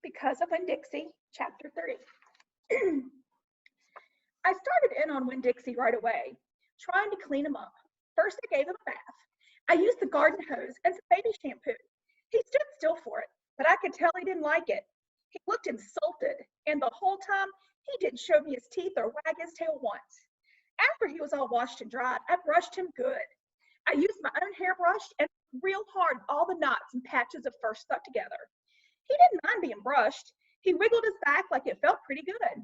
Because of Winn-Dixie, Chapter 3. I started in on Winn-Dixie right away, trying to clean him up. First, I gave him a bath. I used the garden hose and some baby shampoo. He stood still for it, but I could tell he didn't like it. He looked insulted, and the whole time, he didn't show me his teeth or wag his tail once. After he was all washed and dried, I brushed him good. I used my own hairbrush and real hard all the knots and patches of fur stuck together. He didn't mind being brushed. He wiggled his back like it felt pretty good.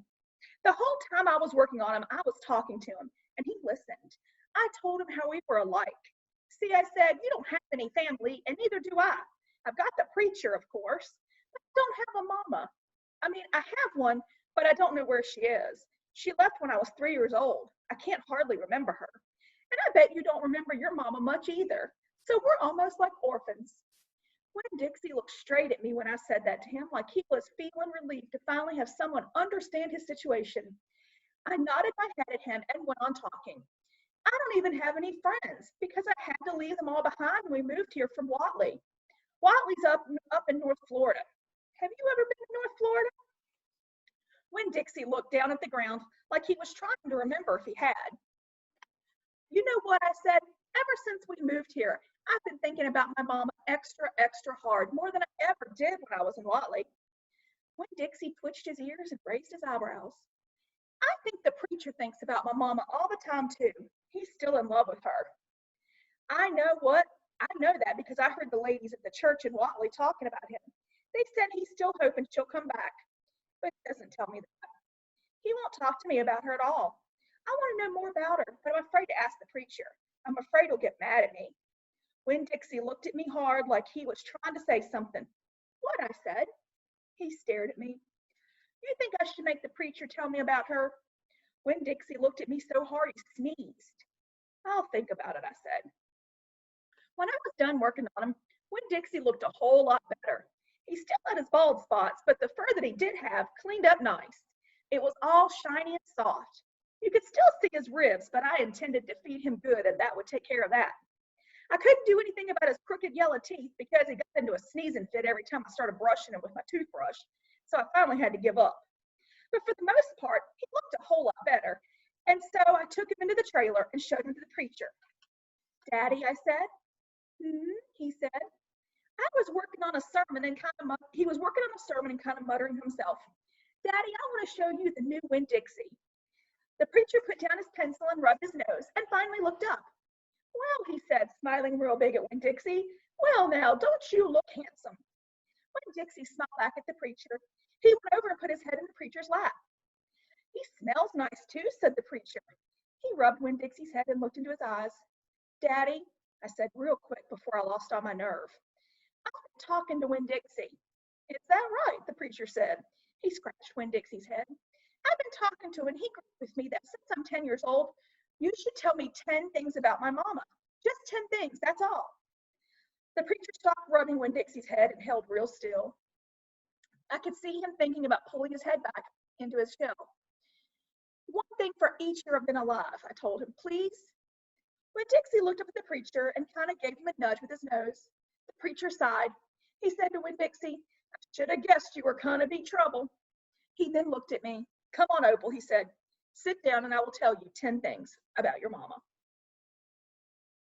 The whole time I was working on him, I was talking to him, and he listened. I told him how we were alike. See, I said, you don't have any family, and neither do I. I've got the preacher, of course, but I don't have a mama. I mean, I have one, but I don't know where she is. She left when I was 3 years old. I can't hardly remember her. And I bet you don't remember your mama much either. So we're almost like orphans. Winn-Dixie looked straight at me when I said that to him, like he was feeling relieved to finally have someone understand his situation. I nodded my head at him and went on talking. I don't even have any friends because I had to leave them all behind when we moved here from Watley. Watley's up in North Florida. Have you ever been to North Florida? Winn-Dixie looked down at the ground like he was trying to remember if he had. You know what, I said, ever since we moved here, I've been thinking about my mama extra hard, more than I ever did when I was in Watley. Winn-Dixie twitched his ears and raised his eyebrows. I think the preacher thinks about my mama all the time too. He's still in love with her. I know what? I know that because I heard the ladies at the church in Watley talking about him. They said he's still hoping she'll come back, but he doesn't tell me that. He won't talk to me about her at all. I want to know more about her, but I'm afraid to ask the preacher. I'm afraid he'll get mad at me. Winn-Dixie looked at me hard like he was trying to say something. What? I said. He stared at me. You think I should make the preacher tell me about her? Winn-Dixie looked at me so hard he sneezed. I'll think about it, I said. When I was done working on him, Winn-Dixie looked a whole lot better. He still had his bald spots, but the fur that he did have cleaned up nice. It was all shiny and soft. You could still see his ribs, but I intended to feed him good, and that would take care of that. I couldn't do anything about his crooked yellow teeth because he got into a sneezing fit every time I started brushing him with my toothbrush, so I finally had to give up. But for the most part, he looked a whole lot better, and so I took him into the trailer and showed him to the preacher. Daddy, I said. He said. I was working on a sermon and he was working on a sermon and kind of muttering to himself. Daddy, I want to show you the new Winn-Dixie. The preacher put down his pencil and rubbed his nose and finally looked up. Well, he said, smiling real big at Winn-Dixie, well now, don't you look handsome? Winn-Dixie smiled back at the preacher. He went over and put his head in the preacher's lap. He smells nice too, said the preacher. He rubbed Winn-Dixie's head and looked into his eyes. Daddy, I said real quick before I lost all my nerve. I've been talking to Winn-Dixie. Is that right? The preacher said. He scratched Winn-Dixie's head. I've been talking to him and he agreed with me that since I'm 10 years old, you should tell me 10 things about my mama. Just 10 things, that's all. The preacher stopped rubbing Winn-Dixie's head and held real still. I could see him thinking about pulling his head back into his shell. One thing for each year I've been alive, I told him, please. Winn-Dixie looked up at the preacher and kind of gave him a nudge with his nose. The preacher sighed. He said to Winn-Dixie, I should have guessed you were kind of in trouble. He then looked at me. Come on, Opal, he said. Sit down and I will tell you 10 things about your mama.